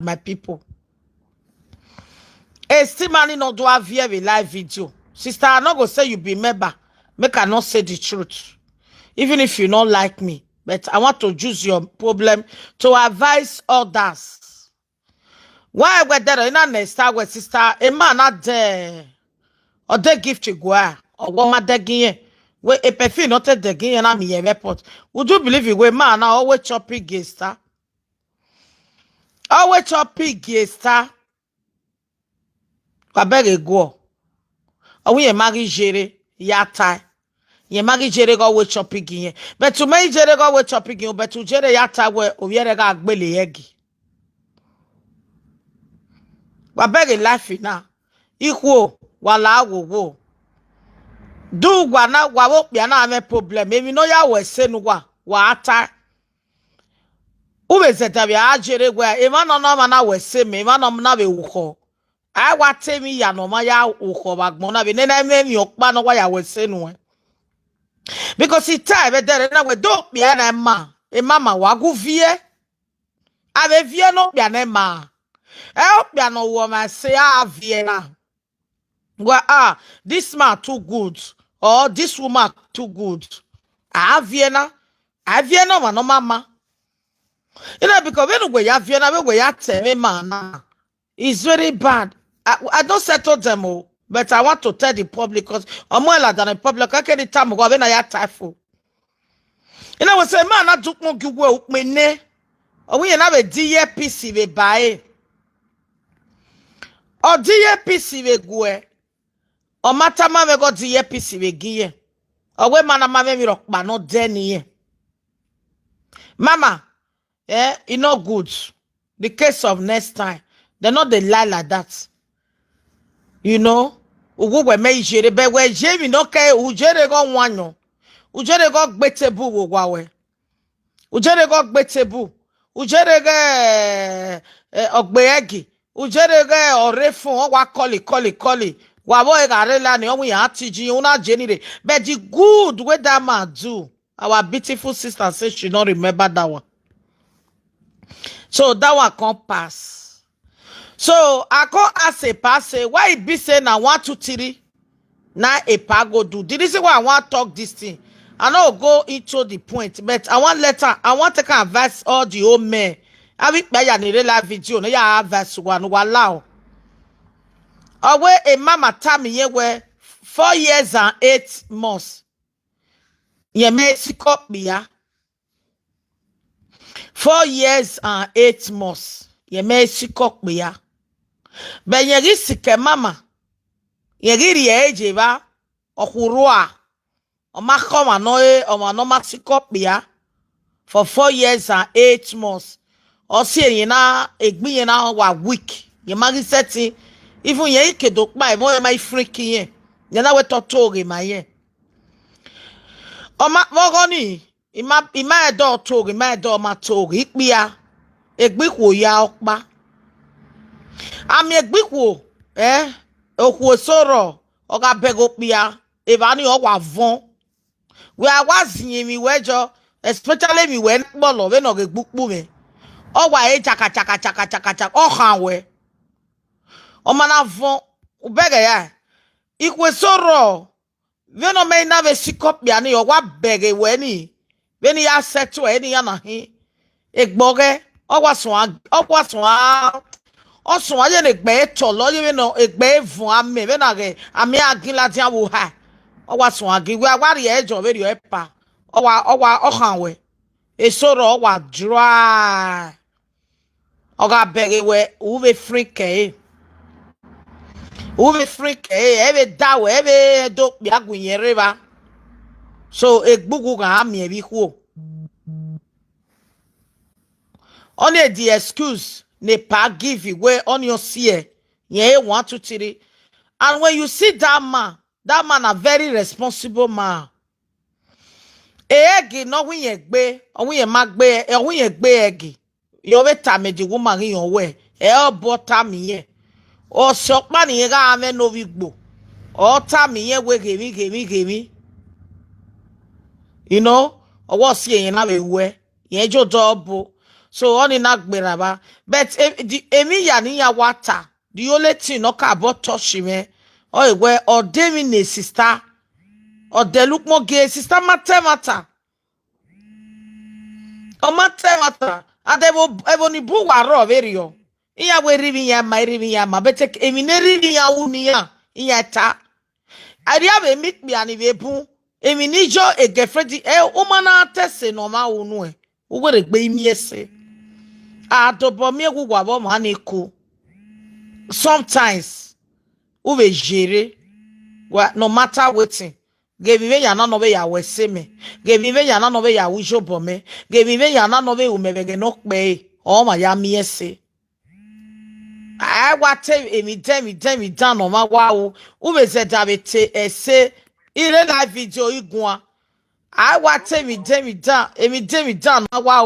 my people. A still man no do have here a live video. Sister, I not go say you be member. Make I not say the truth. Even if you don't like me. But I want to use your problem to advise others. Why we there in a start with sister? A man not there. Or they give to go or woman de guin. We a perfume not the guin and me report. Would you believe it? We man always chopping gesta. Always chopping gesta. Kabere go. We a marry jere yata. Ye marry jere go we chopping guin. But to me jere go we chopping guin. But to jere yata we oviere ga agbele egi. Kabere life na. Equal. Wala wo do gwana wawo bia na ame problem emi no ya wese no wa ata ubezeta bia ajere gwa e ma no na wese me ma no na be wuko ai wate mi ya no ma ya wuko bagbon na be ne na me mi okpa no wa ya wese no because it time be there na we do bia na ma e mama wa gu vie ave vie no bia na ma e bia no wo ma se a vie na. Well, this man too good, or this woman too good. Vienna, no mama. You know, because when we have Vienna, we have tell me man, it's very bad. I don't settle them all, but I want to tell the public because I'm more than the public. I can't tell me when I have typhoon. You know, we say man, I took more good work, me ne, or we have a DPC we buy, or DPC we go. O mata mame go di EPC we giye. O we mana mame mi rokba no deni ye. Mama, it no good. The case of next time, they not they lie like that. You know, ugu we me jere be we jemi no ke ujere go wanyo. Ujere go gbetebu wo gwawe. Ujere go gbetebu. Ujere ge ogbeyegi. Ujere ge orefun o wa koli. But the good way that man do, our beautiful sister says she don't remember that one. So that one can't pass. So I can't ask a pass, why it be saying I want to 3? Now a pago do. The reason why I want to talk this thing, I know go into the point, but I want to advise all the old men. I will buy a live video, no ya advise one allow. Awe a mama tami ye we 4 years and 8 months. Ye me sikop biya. 4 years and 8 months. Ye me sikop biya. Ben ye risike mama. Ye riri eje ba. Okurua. Omakoma noe. Omanoma sikop biya. For 4 years and 8 months. Osi ye na egbi ye na wa week. Ye magi seti. Even ye ke do my boy my freaky ye. Ye na we totoge my ye. O ma mogoni. Ima do toge my do ma toge. Ikbiya. Egbikwo ya okpa. Ami egbikwo. Okwo soro. Oga bego biya. Evani owa von. We are wazi mi wejo. Especially mi when bolo. We no gegbukbu me. Owa chaka. Ohanwe. O mana von ubega ya ikwe soro we no me na ve sikop bia ni o wa bege weni ya settle eni ya na hin egboge o wa so ye ne gbe to lo ye no egbe fun ame we na ge ame agin la ti awo ha o wa so agin we awari ejo we ri epa o han we e soro o wa dry o ga bege we u be freak Uwe freak ebe dawe ebe do bia gunyere ba. So egbugu ga ami ebi huo. Only the excuse ne pa give you where on your see ye 1 2 3. And when you see that man a very responsible man. Egi no win ye gbe, o win ye magbe, e win ye gbe egi. Yo we tame di woman in your way. E o bota mi ye. O sokman ye ga ame no wigbo. O ta mi ye we gemi. You know, o was ye na we we. Ye jo double. So on in agberaba. But the emi yani ya water. The only thing no ka about touch me. Oh where or demine sister. Or de look more gay sister matter. O matter. And they will ebony boo waro very yo. Iya we riving ya my riving ya ma betek emine riving ya unia. Iya ta. Adia be meet me and if emi nijo e gefredi umana tese no ma wonu e wo gbe gbe mi ese adobo mi egugwa bo ma na ku sometimes we be jere no matter wetin give me ya na no be ya wese me give me ya na no be ya wujo bo me give me ya na no be umebege no pe o ma ya mi ese I wate emi dan no ma wa wo be se dabete ese ile na video igwa I wate emi dan no wa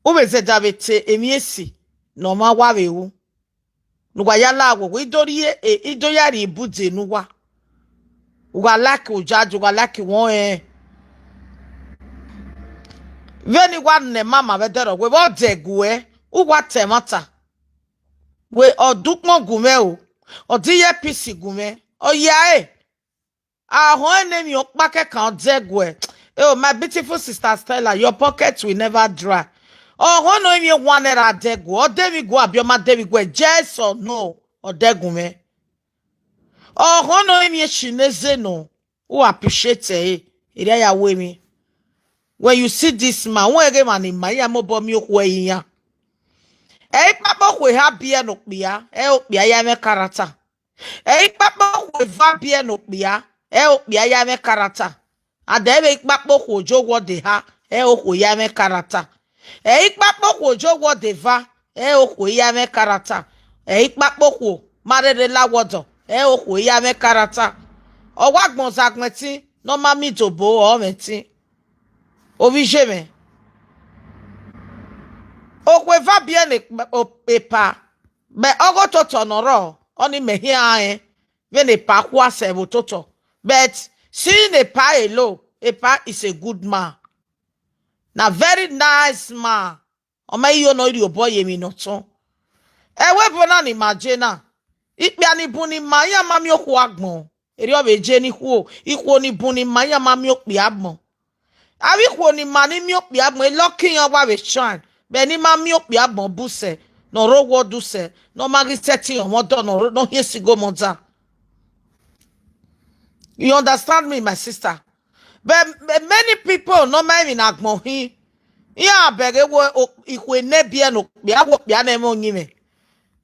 wo be se dabete emi esi no ma wa we wo no wa ya la wo idorie idoyari ibude no wa like ojaju wa like won veni wa ne mama be dero we bo degue wa temata we odukmo gume o odiye pisi gume oya ahon enemy okpake kan degue oh my beautiful sister Stella, your pockets will never dry. Oh no emi one era degu o demi go abioma demi go yes or no or degume. Oh no emi shineze no who appreciate ire ya we mi. When you see this man, when again man in my mobo mi okwe ya. Papa we ha bia no bia, okbia ya me character. Papa we va bia no bia, okbia ya me character. Adebe papa ko jogo de ha, oko ya me character. Papa ko jogo de va, oko ya me character. Papa ko marere la wodo, oko ya me character. O wagbon zakmeti, no mami tobo o meti. Ovije me. Okwe va bien epa. Be ogo toto noro. Oni mehi ae. Vene pa kwa sebo toto. But seeing epa elo. Epa is a good man. Na very nice man. Ome iyo no iri obo yemi noto. Ewe bona ni majena. Ikpe ani buni maya mami okwu agbon. Eri obe jeni huo. Ikwo ni buni maya mami okpi agbon. Awi kwo ni mani mi okpi agbon. Lucky yon wa we shine. Beni ma mi okpi agbon buse. No ro wo duse. No magi seti yon modo. No yesi go moda. You understand me, my sister? But many people no mind in agbon hi. Ya bege wo ikwe ne bien okpi agwo na eme onyime.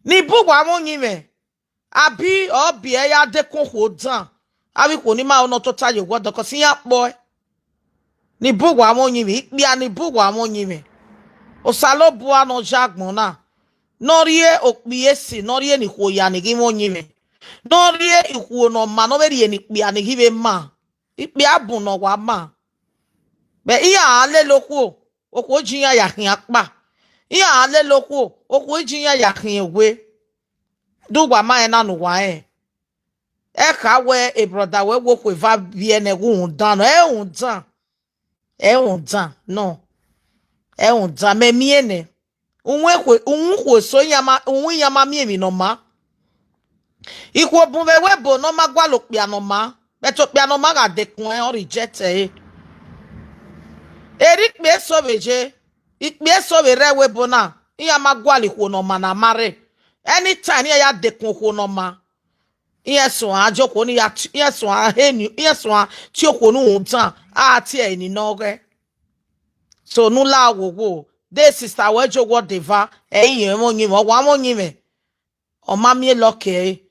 Ni bugwa mo onyime. Abi obi ya de kon ho dan. Awi kwo ni ma ono to taye wo doko si ya boy. Ni bugwa mo onyime. Ikpia ni bugwa mo onyime. Osalo bua no jagbon na. Norie okpiye si, norie ni kwo ya ni gimo onyime. Norie ikwo no ma no beri ni ikpia ni give ma. Ikpia bu no wa ma. Be iya ale lokwo. Okwo jinya ya hin akpa. Iya ale lokwo. Okwo jinya ya hin ewe. Dugwa ma na no wa ka we a brother we wo kwe va bien e gun dan no dan me miene unwe so yama unwe yama mi no ma ikwo bun we bo no ma gwa lo pia no ma beto pia no ma ga de kun o reject Eric me so beje ikpe so be re we bo na yama gwa li kwo no ma na mare anytime ya de kun kwo no ma yes one ajoko ni ya yes one heni yes one ti okonu untan ati eni noge so nu la wo de sister we jogo deva eyin mo yin mo wa mo yin me o ma mi loke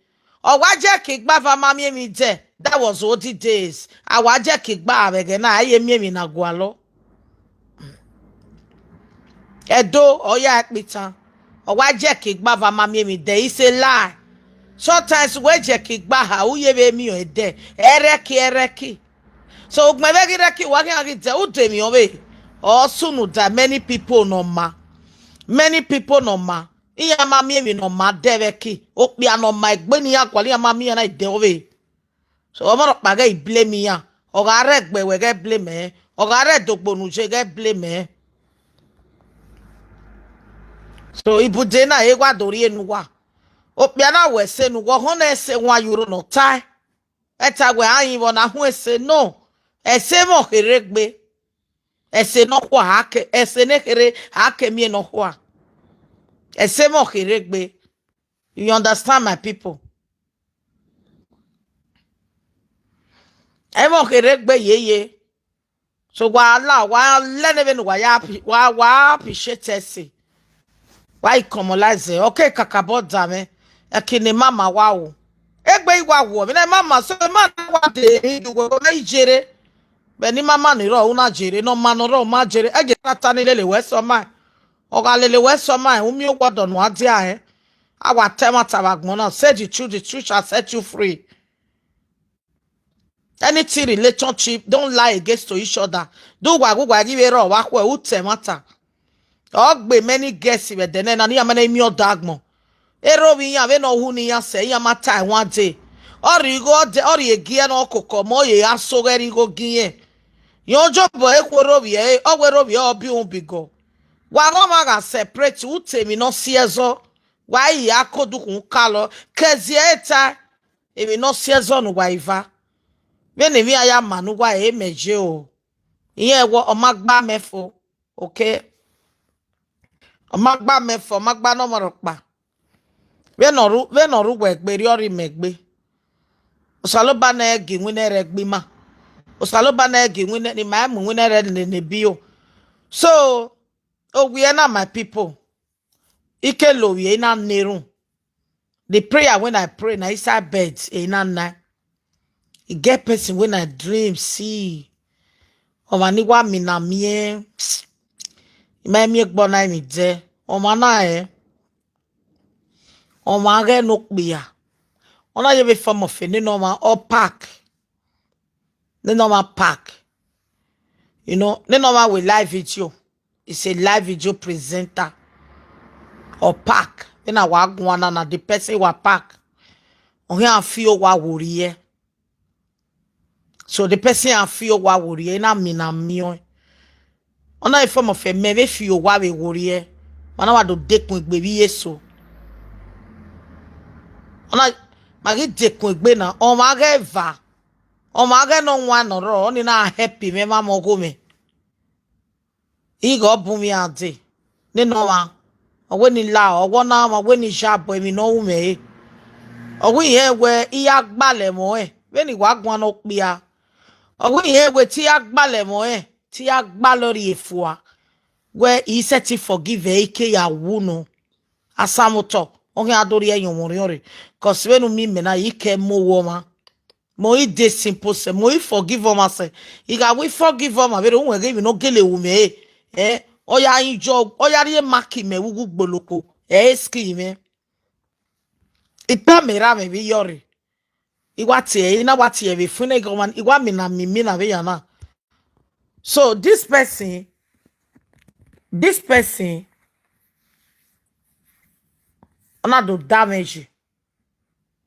o wa je ki gba fa ma mi je that was all the days a wa je ki gba abege na aye mi na gwalo edo oya pitan o wa je ki gba fa ma mi de is a lie. Sometimes we je ki gba ha uye be mi o ede ereki so gbebe reki wa ki te u de mi o be o sunu da many people no ma iya ma mi no ma deveki o pi ano ma egbe ni akwali ma mi na ide o be so o mo pa ga I blame ya o ga re gbe we ga blame o ga re dogbonu je ga blame So ibude na egwa dori enuwa. Opia na we se nuwa hona ese nwa yuro no tai. Eta we anyi wona ho ese no. Ese mo heregbe. Ese no kwa hake. Ese ne here hake mie no kwa. Ese mo heregbe. You understand my people? Emo heregbe ye. So wa leneve no wa appreciate ese. Why comolize? Okay, kakabo dame. Ekini mama wow. Egbe igwa wo. Me mama so man wa de go me jere. Be ni mama ni ro una jere no man ro ma jere. Ege tata ni lele we so man. Oga lele we so man. Umi ogbodo no ade a Awa tema tabagbon na say the truth shall set you free. Anything relationship, don't lie against to each other. Do gwa give ro wa kwa utemata. Ogbe many guests we dene na ni amana mi odagmo. Ero wi ya we no hu ni ya se ya mata one day. Ori go de ori egie na okoko mo ye aso geri go gie. Yojo bo ekworo wi e ogwero wi obi unbigo. Wa go ma ga separate utemi no siezo. Wa ya kodukun kalo kezie eta emi no siezo no wa iva. We ne wi aya manu wa e meje o. Iye wo omagba mefo. Okay. Omagba mefo magba no morokpa. We no ru wegberi ori megbe. Osaloba na egi nwine regbi ma. Osaloba na egi nwine ni ma mu nwine re ne bio. So, we na my people. Ike lo we na neru. The prayer when I pray na inside bed e na na. E get person when I dream see. O mani wa mi na mie. Ma mi egbo na mi je. O mana o ma ge no kbiya. Ona ye be form of ni normal or pack. The normal pack. You know, the normal with live video. It's a live video presenter. Or pack. Then I walk one and the person wa pack. On here feel wa worry. So the person I feel wa worry. Na mi na mi. Ona a form of a me feel wa we worry. Mana wa do dek with baby yeso. Ona magi dekun egbe na o ma ga eva o ma ga no nwa no ro ni na happy me ma mo go me igo bu mi ade ni no wa owe ni la owo na ma we ni sha boy mi no wu me owe ye we iya gbale mo we ni wa gwan no pia owe ye we ti agbale mo ti agba lori efua we he set to forgive ike ya wunu asamuto ohe adori eyon wori cause when me na ike mo woma mo I de simple se mo I forgive oma se iga we forgive oma we won give no gele wu me oya injo oya ri maki me wugu gboloko ski me ipa mera me bi yori iwati ina wati e be fune go man iwa mi na be yana. So this person ona do damage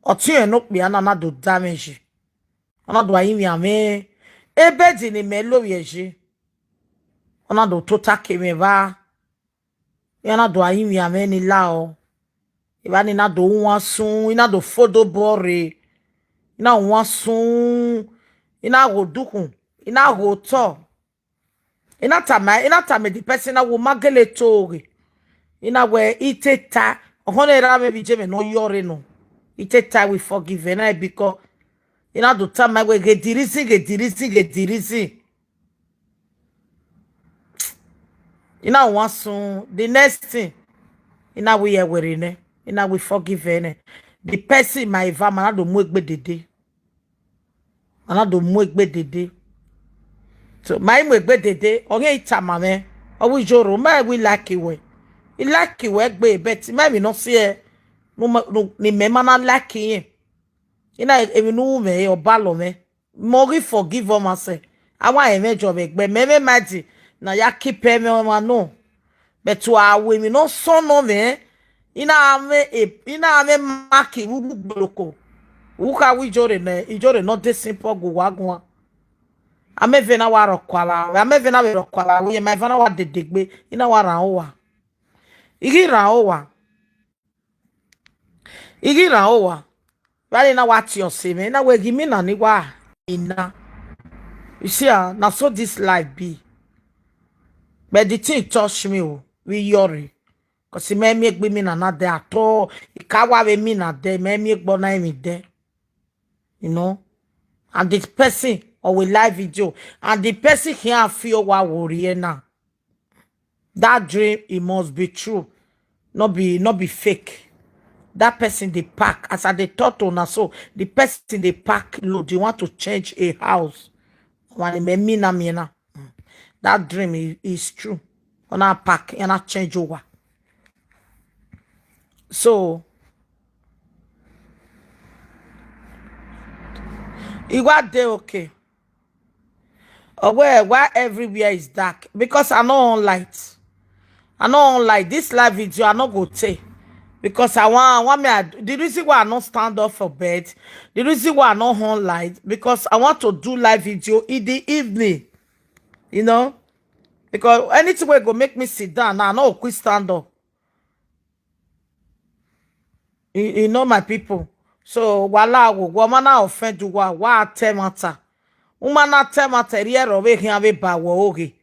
otu no pe ana do damage ona do ayi mi ame ebedi ni melo yeje ona do total keme ba yana do ayi mi ame ni lao iba ni na do won sun ina do fodo bore ina won sun ina go dukun ina go to ina tama the person na wo magele toge ina we iteta ohone ra me bi jeme no yore no iteta we forgive na because ina do tama we get dirisi ina won sun the next thing ina we were ne ina we forgive ne the person my va man do mu egbe dede so my mu egbe dede onye itama me owi joro ma we like we gbe bet me no see no ni me mana like yin ina emi no me obalo me mo forgive o ma say awa e mejo be gbe me maji na ya keep me ma no but to awe mi no so no me ina ame maki wu bloko wu ka wi jore no de simple go wagun ameve na waro kwala ameve na wero kwala we my fana wa dedegbe ina wara owa Igira owa. Igira owa. Why na what you say me? Na we give me na ni wa ina. You see na so this life be. But the thing touch me we yori. Cause me make me na not there at all. Ikawa we me na there. Me make bona me there. You know? And this person or we live video. And the person here feel what worry now. That dream, it must be true. Not be fake. That person they pack. As I they thought on so the person they pack load. You want to change a house. That dream is true. On our pack and I change over. So it was there okay. Why everywhere is dark? Because I know on light. I know on light. This live video I not go take. Because I want me the reason why I not stand up for bed, the reason why I not on light, because I want to do live video in the evening. You know? Because anything will go make me sit down now, I no quick stand up. You know my people. So wala womana offend you wa temata. Umana temata riero we here we ba wo oge.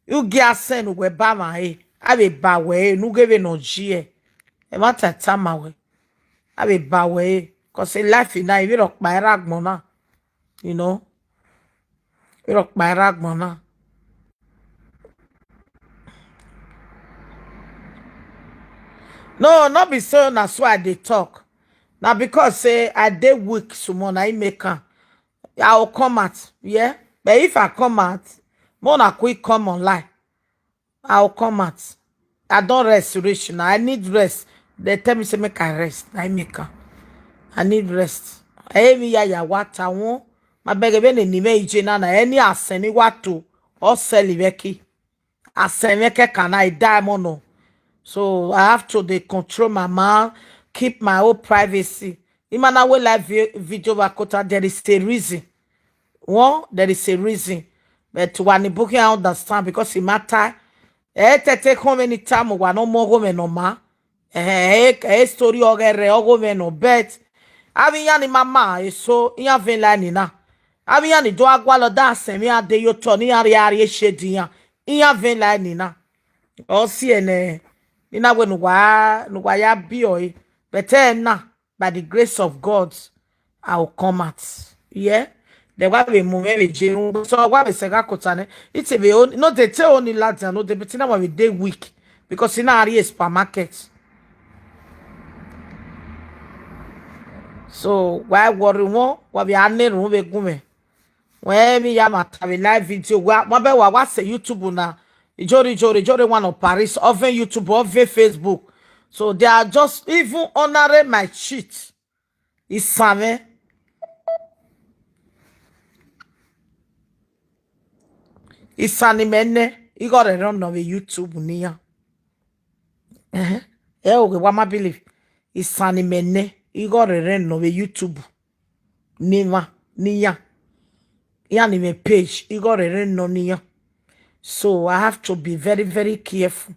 You get send we ba ma e. Ave ba we nu give no gie. E mata tama we. Ave ba we cause life na we rock my rag mona. You know? We rock my rag mona. No, not be so that's why they talk. Now because say I dey weak someone I make her. I will come out, yeah. But if I come out, more na quick come online. I will come out. I don't restoration. I need rest. They tell me say make I rest. I make her. I need rest. Every year ya water won. My beg even ni me ije na any aseni watu or seliveki. Aseneke can I die mono. So I have to control my mouth, keep my own privacy. Even now we live video bakota, there is a reason. One, there is a reason. But when the book I understand because it matter. Take home any time we no more home no ma. Story ogere ogome no bet. Abi yani mama so iya vela ni na. Abi yani do agwalo da semi ade yo to ni ari shedi ya. Iya vela ni na. O si ene ina we no wa ya bi oi. But na by the grace of God I will come out. Yeah. The way we move we jeun so why we sega kotane it be no they tell only lads no they betina we dey week because in our supermarket. So why worry one what we are near we gume when me ya mata we live video wa be wa say YouTube na jori one of Paris over YouTube over Facebook. So they are just even honoring my cheat. It's same. Isani mene igore run no YouTube niya. Okay, what my believe? Isani mene igore run no YouTube. Nima niya. Yani me page igore run no niya. So I have to be very very careful.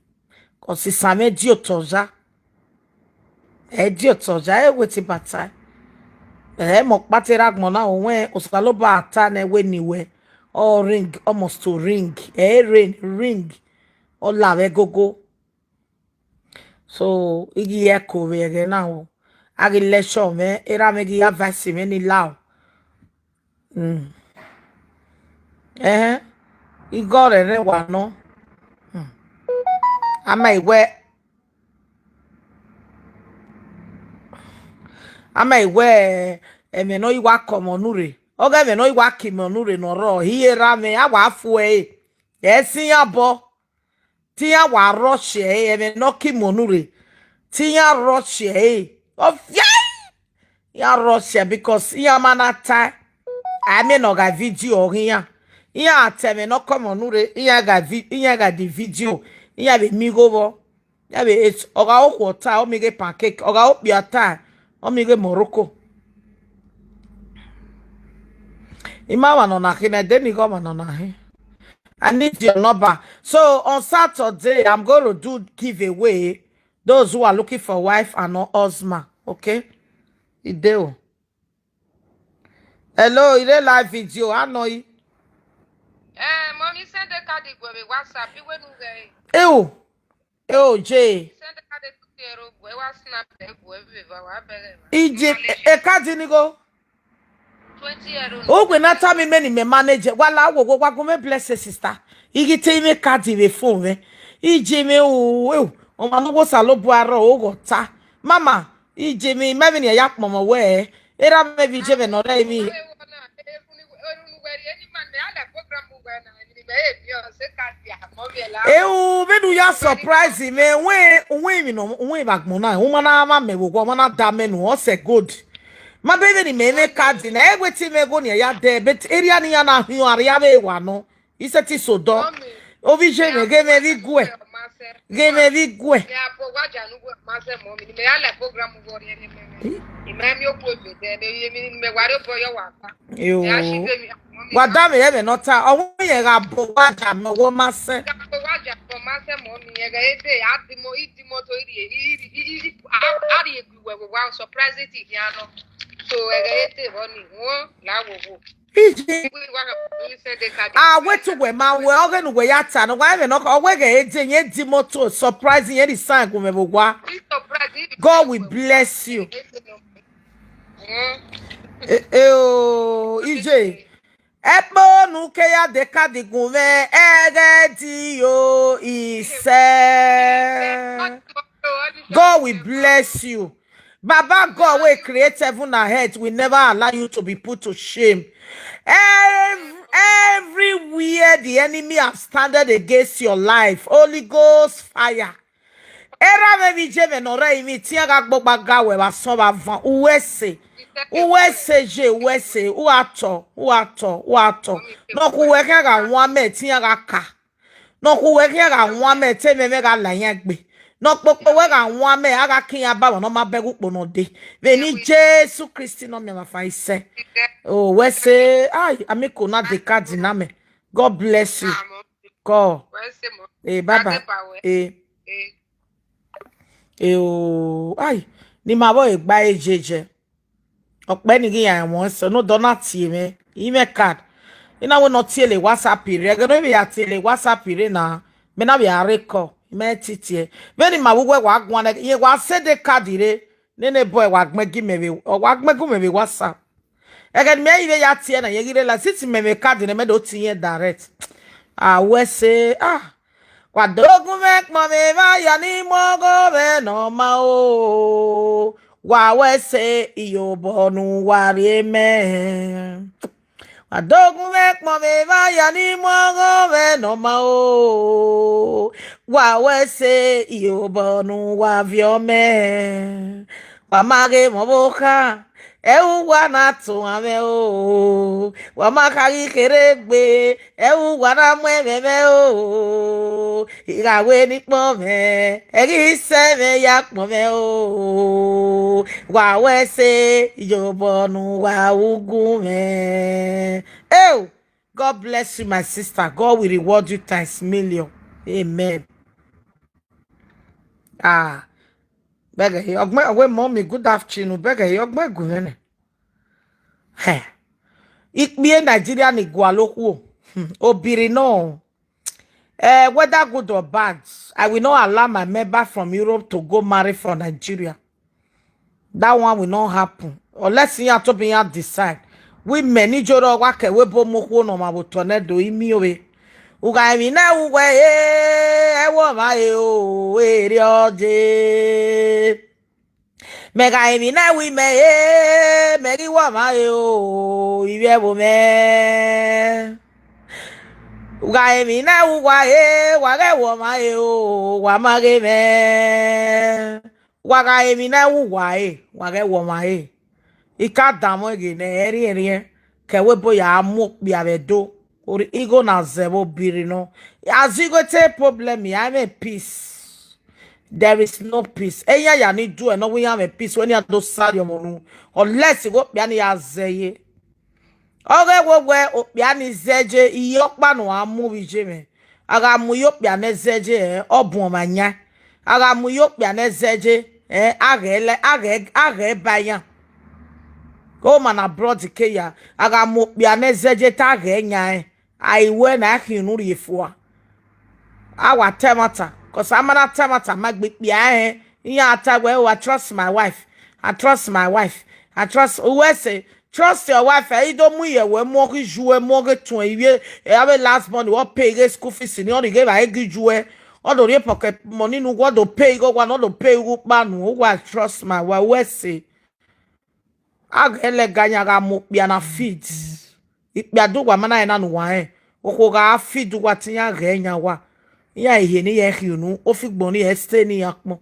Cause isame diotoja. Diotoja weti batai. Mok baterag mona onwe osaloba ata na we niwe. Or ring, almost to ring. Ring. Or lave go. So, igi echo vege now. Agi lesho me, era megi advice me ni lao. Igore re wano. Ama iwe, eme no iwa komonure. Oga me no iwa kimonure no ro hiera me awa afue esi abo ti ya wa roche me no kimonure ti ya roche of ya roche because ya manata I mean no ga video here ya teme no komonure ya ga the video ya be migovo ya be it oga okwota o mige pancake oga opiata o mige morocco. Imawa no na hine, then you go on na. I need your number. So on Saturday, I'm going to do giveaway Those who are looking for wife and not husband, okay? Ideo. Hello, ide live video. I know you. Mommy send the card go be WhatsApp. You went away. Ew, Jay. Send the card to your boy. WhatsApp EJ, e card ni go. 20 Oh, when I tell me many me manager. Wala wo go me bless sister. Igi te me card we phone me. EJ me o ma no go salo buaro o go ta. Mama, EJ me me ni yak mama we. Era me vi je me no dai mi. Me do ya surprise me we no we back mo na wo na ma me wo go na da me no o se good. My baby ni me card na egweti me go ne ya de but area ni ya na hu area be wa no. Iseti so do. Ovi je me ge me vi gwe. Ge me vi gwe. Ya po waja nu ma se mo mi me ya le program go re ni me. Imam yo po de me ware po yo wa pa. Ya shi be mi. Wadame ye no ta owo ye ga bo waja me wo ma se. Po waja po ma se mo mi ye ga ese atimo itimo to iri ari egwe we wa surprise it here no. So ete honey wo la wo. Wait to where my we organ we yata no why me no we ga eje ye di moto surprise ye di sign go me bo gwa. God will bless you. EJ Epo nuke ya deka di gume egeti yo ise. God will bless you. Baba God will create heaven and earth will never allow you to be put to shame. Everywhere the enemy has standed against your life, Holy Ghost fire. Era me bi je me no re mi ti aga gbogba ga we ba so ba van uwese je uwese uato no ku we ga nwa me ti aga ka no ku we ga nwa me te me ga la yan gbe no popo we ga nwa me aga kin aba no ma begu po no de ve ni Jesus Christ no me ma fa ise oh we say ai amiko na de card na me. God bless you. God baba ai ni ma boy gba ejeje ope ni yan won so no donate me email card ina we not tele WhatsApp ire ga no be ya tele WhatsApp ire na me na be areko me titie me ni ma wo wa gwan ye wa se de card ire ne boy wa gbegi me wa gbegu me WhatsApp again me ire ya tie na ye ire la siti me card ne me do tie direct we say Wadogu mek mame va yani mogo be no ma o wa we se iyo bonu wari me. Wadogu mek mame va yani mogo be no ma o wa we se iyo bonu wa vio me. Wa mage moboka ewu wa na tu ame o wa makari keregbe ewu wa na mu ememe o irawe ni pon me eri se me ya pon me o wa we se ijobonu wa ugu me. God bless you my sister. God will reward you times million. Amen. Bega he ogme mommy good afternoon bega he ogme gunene ikpie Nigeria ni gwaloku obiri no whether good or bad I will not allow my member from Europe to go marry for Nigeria. That one will not happen unless you to be decide women ni joro wa ke we bo moko no ma bo tornado imi owe uga mi na uwe ewo ma o eri oje mega emi na wi me megi wa ma o ibe bo me uga emi na uwa wa ge wo ma o wa ma ge me wa ga emi na uwa wa ge wo ma ika damo ege na eri ke we bo ya mu bi abedo or ego na zebo biri no as you go take problem I am a peace. There is no peace. Enya ya ni do no we have a peace when you do sadi omonu unless you go bia ni azeye oge wo bia ni zeje iyokpa no amu bije me aga mu yo bia na zeje obun manya aga mu yokpia nezeje age baya go man abroad ke ya aga mu kpia nezeje ta ge nya aiwe na ahinu rifua awa temata cause amana temata magbikpia iya atagwe I trust my wife. I trust my wife. I trust say trust your wife. I don't muye we mortgage jouer mortgage to a have last money what pay school fees in only give I give you all the pocket money no what to pay go one to pay man who I trust my wife we say agele ganya ga mo bia na feed bia do wa mana na no wan o ga feed what ya ganya wa ya ihe ni ye hiunu o fi gbon ni e stay ni akmo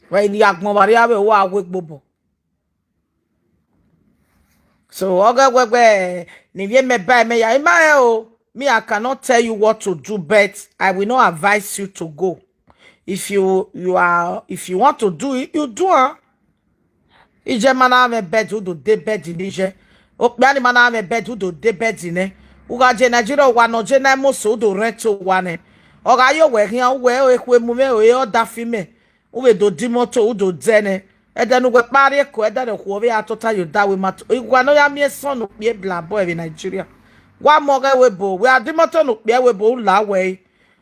right ni akmo bari abe wa agwe gbobo. So ogagwegwe ni vie me buy me ya ima o me I cannot tell you what to do but I will not advise you to go. If you want to do it you do it. Ije mana me bed do de bed ni je. O bia ni mana me bed do de bed ni. Uga je Nigeria wa no je na mo so do rent wa ne. Oga yo we hian we ekwe mu me o ye oda fi me. We do di moto do dene. Edenu we pare ko edenu ko we atota you da we mato. Igwa no ya mi son no be bla boy in Nigeria. Wa mo ga we bo we adi moto no be we bo la we.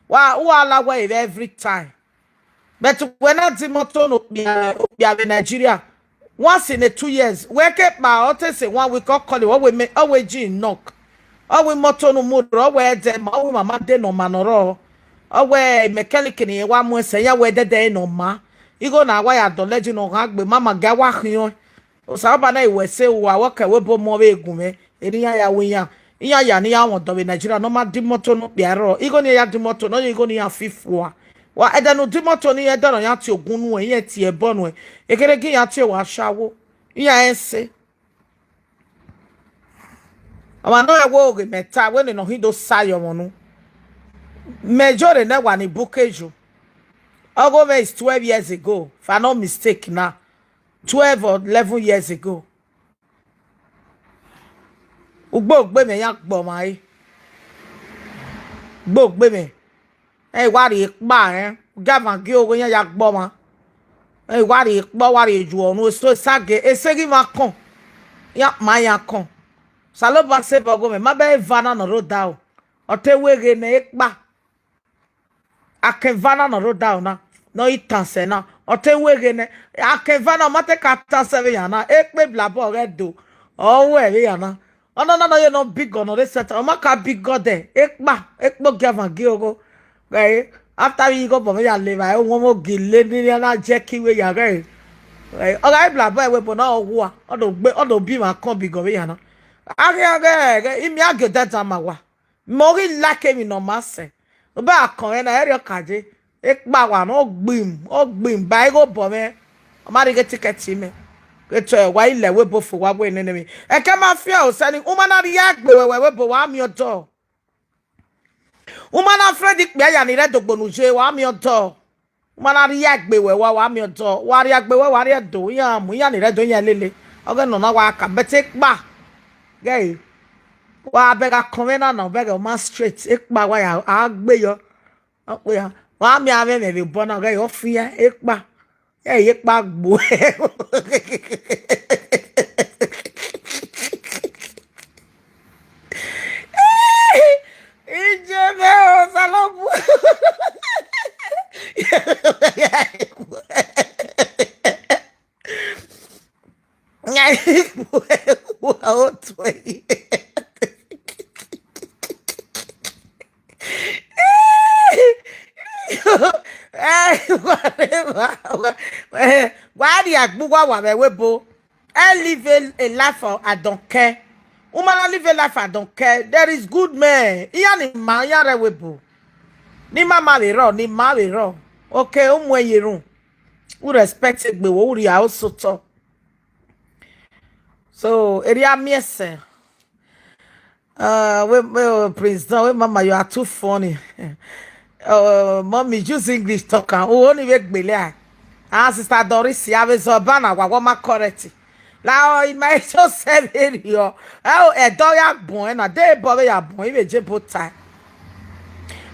Wa la we every time. But when adi moto no be in Nigeria once in 2 years we keep my hotel say 1 week call it what we make always gin knock. Always moto no mood or we dem always mama de no manoro. Owe mechanic ni wa mo se ya we de no ma igo na wa ya do legend no agbe mama ga wa hion o sa ba na iwe se wa wa ka we bo mo be egun eri ya we ya ya ni ya won do be Nigeria no ma di moto no biaro igo ni ya di moto no igo ni ya fifo wa eda no di moto ni eda no ya ti ogun nu e ti e bo nu e kere gi ya ti wa shawo ya ense ama no ya wo ge meta we no hido sayo mo no majority na one bookeju. Ogo is 12 years ago, if I'm not mistaken now. 12 or 11 years ago. Ugbo gbe me yak gbo mai. Gbo gbe me. Wari ikpa Gava gi ogo yan yak gbo ma. Wari ikpa wari ju onu so sage esegi ma kon. Ya ma ya kon. Salo ba se bogo me mabe vana no road down. Otewege ne ikpa. Akevana no road down na no itanse na otewege ne akevana mate katanse we yana ekpe blabo redo owe we yana no you no big gun no reset o maka big god there ekpo gava giogo right after we go bo ya live I won mo gile ni na je ki we ya right oga blabo we bo na owo a odo bi ma kon big we yana age imi age that amawa mo ri like mi no mase ba kan na ere kaje ekpa wa no gbim ba go bo me o ma ri get ticket me eto wa ile we bo fo wa bo ene mi e ke ma fia o sani o ma na ri agbe we bo wa mi odo o ma na fredi pe ya ni re dogbonu je wa mi odo o ma na ri agbe we wa mi odo wa ri agbe we wa ri edo ya mu ya ni re do yan lele oge no na wa ka bete pa gay wa bega konvena na bega ma straight ekpa wa ya agbe yo opo ya wa mi ave me be bona ga yo fia ekpa ekpa gbo ije me o salobu why the agbugwa wa webo I live a life I don't care. Woman live a life I don't care. There is good man. Iya ni ma ya re webo. Ni mama le ro, ni ma le ro. Okay, umwe yerun. We respect it, but we also talk. So, area miese. We Prince, we mama, you are too funny. Mommy, use English talker. Oh, only make bele. Ah, sister Doris, you have a zobana. Wa ma correct. Now, it might just say video. Oh, a doya boy, na de boy ya boy, we je both time.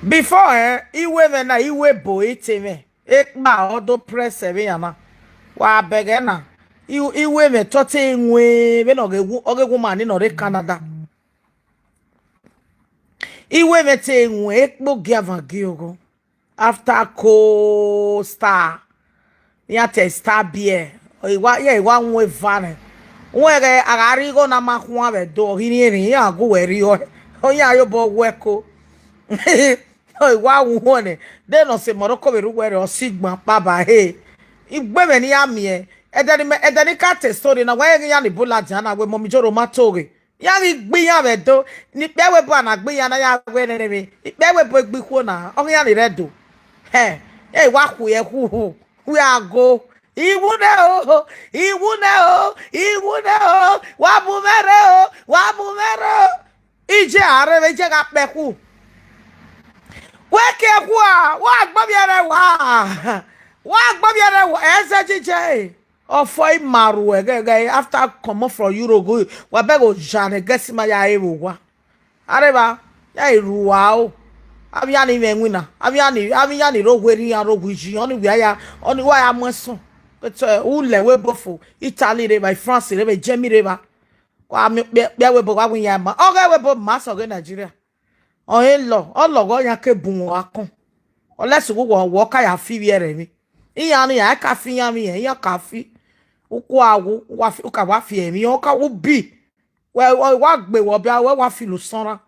before iwe me na iwe bo itime ekpa odo press ebe yana wa bege na iwe me tote nwe be no ogegu mani no re Canada iwe me te nwe ekpo giava giogo after co star ya te star beer iwa nwe vane nwere agari go na mahwa be do hini ya go weri onya ayo bo weko iwa nwone de no se moroko be ruwere osigba baba he igbe me ni amie edeni ka te story na wa ya ni bula jana we momi joro matoge ya ni gbe ya be do ni pe we bo na gbe ya na ya we ne me pe we bo gbe ku na o ya ni redo wa ku ye ku we ago iwu ne o wa bumere ije are be je ga peku weke ku a wa gbobiere wa eze jije ofo imaru ege after come from Euro go wa be go jane gesima ya ewo areba ya iruwa o abiani menwina abiani rogweri ya rogwiji oni wi ya oni wa ya mosun but ule we bofo Italy re by France re by Germany re ba wa me be we bo wa win ya ma o ga we bo ma so go Nigeria o he lo o lo go ya ke bun wa kan o lesu wo ka ya fi wi re mi iya ni ya ka fi ya mi ya ka fi uku awu wa fi ka wa fi emi o ka wo bi wa gbe wo bi wa fi lu sanra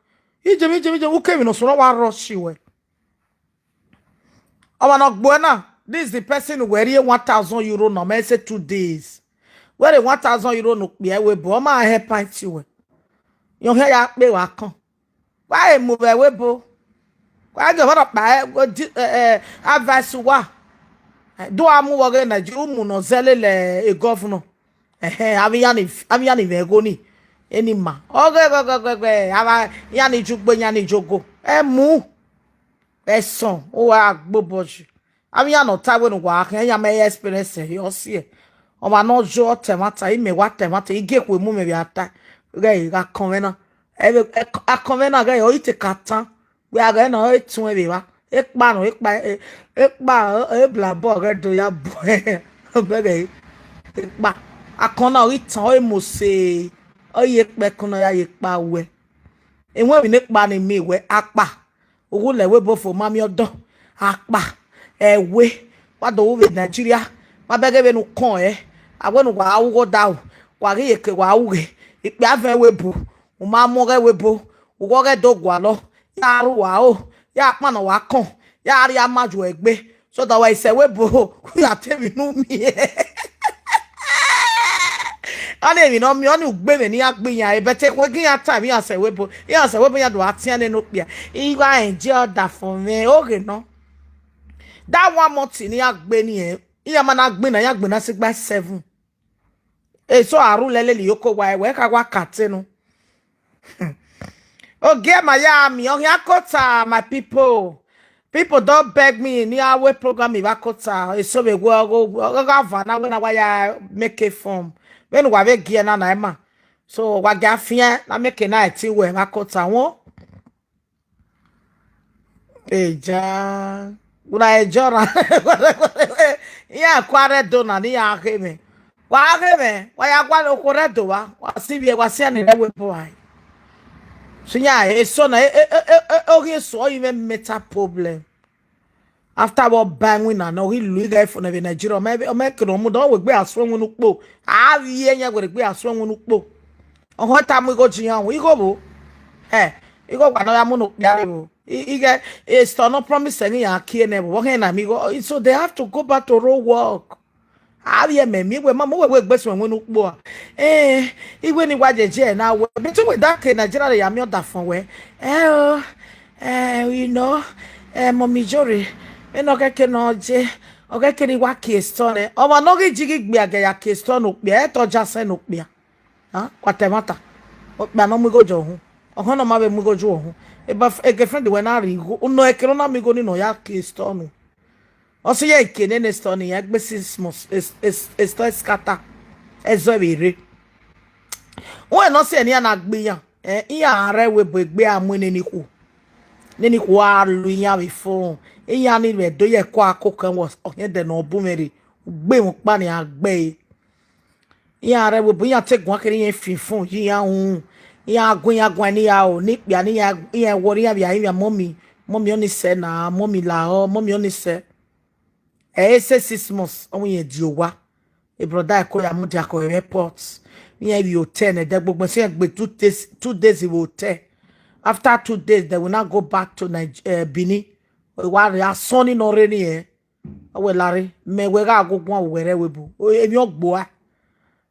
ije u ke mi no so wa rush we o ma no gbo na. This is the person who wear €1,000 no me say 2 days. Where €1,000 no be we bo ma help party we. Yo he ya pe wa kan. Why move we bo? Why go what ba advice wa. Do amu wo ge Nigeria mu no zele le e governor. Aviani ve go ni. Eni ma. Oge go ava yani jugbo yani jogo. Mu. Person o wa gboboju. Abia no ta we no wa kan ya me experience he see o ma no jo temata ime wa temata ige kwe mu me bi ata ge ga konvena a konvena ge o ite katan we aga na o tun e bi wa e pa no e pa e bla bo ge do ya bo be ge e pa akona o itan o mo se o ye pe kono ya ye pa we enwe bi ne pa ni mi we apa owo le we bo fo mami odon apa ewe wado we Nigeria mabege be no kon agwenu wa awugo dawo wa ge yeke wa awuge ipe aven we bu o ma mo ge we bu o go ge dogwa lo ya ru wa o ya pa na wa kon ya ri amaju egbe so that we say we bu ya temi nu mi ani mi no mi oni ugbe me ni agbe yan e bete ko gi ya time ya say we bu ya do atian ne no pia igwa enjoy that for me okay no. That 1 month ni agbe ni iya mana agbe na ya gbe na sigba 7 so aru lele li yoko wa we ka wa kate no oge ma ya mi o ya kota my people don't beg me ni awe program iba kota so be go ga na we na wa ya make a form when wa be gie na ema so wa ga fia na make na ti we ba kota won eja una ejora ya kware do na ni ya keme wa ya kwa lo kore do wa sibie wa sia ni we po ai so ya so na o so even meta problem after what banging na no he lu guy for na Nigeria o me kro mu don we gbe aso nwunu po a wie nya we gbe aso nwunu po o ho ta mu go jiyan we go bo igo gwa no ya mu no pia bo Ige it's not promising ya kiene working amigo so they have to go back to road work. Aye me we mama we gbese won nu po igwe ni wajeje na we between with that Nigeria ya mi oda fon we you know mommy jore me no keke no je o keke ni wa kestone o ma no gigi gbe aga ya kestone o pe e to jase no pe kwatemata o pe no mu gojo hu o hono ma be mu gojo hu a girlfriend when I rigo no e kero na mi go ni no ya kestone o se ye kene ne stone ya gbe 6 months is to scatter ezo bere o no se ni na gbe yan iya are we bo gbe amune ni ku Nini kwa lunya before. Iya ni me do ye kwa kokan was ohe de no bumeri. Gbe mo pa ni agbe. Iya re we buya te gwan kiri yen fifun ya hun. Iya gwan ni ya o ni pia ni ya wori ya mommy. Mommy oni se na mommy la o mommy oni se. Say 6 months on ye diowa. E brother ko ya mu dia ko airport. Iya bi hotel na de gbogbo se gbe 2 days he hotel. After 2 days, they will not go back to Benin. While they are sunny no rainy eh. We Larry, me we ga go gwan were we bu. O emi ogbo a.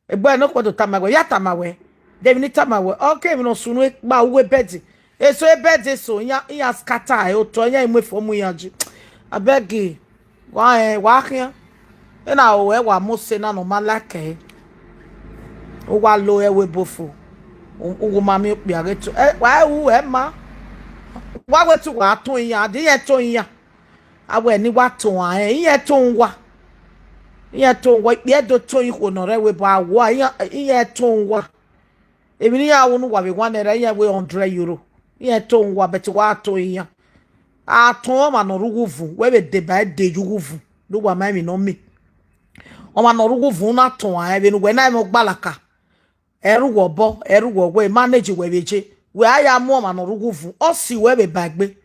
E boy no ko to tamawe, ya tamawe. They need tamawe. Okay, me no sunu ba we bedi. E so e bedi so ya scatter e o to ya emu for mu yanju. Abeg wa kian. E na o e wa mo se na no malake. O wa lo e we bofu. Ugu mami okpiare to wa wu e ma wa we tu wa ton ya de ye ton ya awe ni wa ton a ye ton wa ye do ton ho no re we ba wa ye ton wa emi ni ya wo no wa be 1 naira ye we €100 ye ton wa bet wa ton ya a ton ma no ruguvu we be de ba de juguvu do wa ma mi no mi o ma no ruguvu na ton a be no we na mo gbalaka eru wo we manage we beje we aya mo ma no ruguvu o si we be bagbe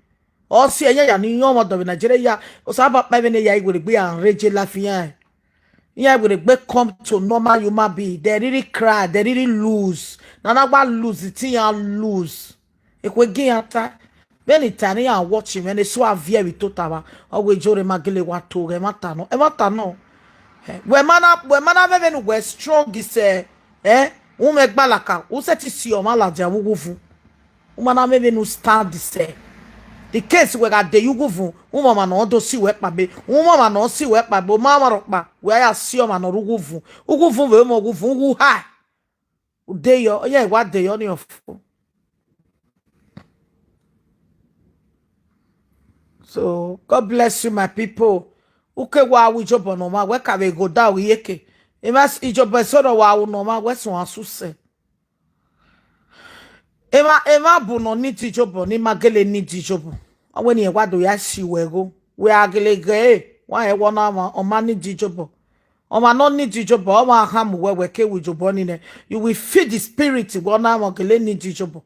o si enya ya ni yon mo do Nigeria o sa ba pa be ne ya igwe gbe an reje lafia ya igwe gbe come to normal human being they really cry they really lose na gba lose it ya lose e kwe gi ata beni tani ya watch me ne so avia we totaba o we jore magele wa to e mata no we mana be no we strong is ume gbalaka useti si o mala dia wuguvu umana mebe no stand say the case we got the yuguvu umama no do si we pabe umama no si we pabe mama rokpa we ya si o ma no ruguvu uguvu we mo guvu ugu ha ude yo ye wa de yo ni of so God bless you my people uke wa wi jobo no ma we ka be go da wi yeke emas ijoba soro wa no ma we so asuse ema bu no ni ti jobo ni magele ni ti jobo aweni e wado ya si wego we agele ge wa e wona ma o ma ni ti jobo o ma no ni ti jobo o ma ham we ke wi jobo ni ne you will feed the spirit wona ma gele ni ti jobo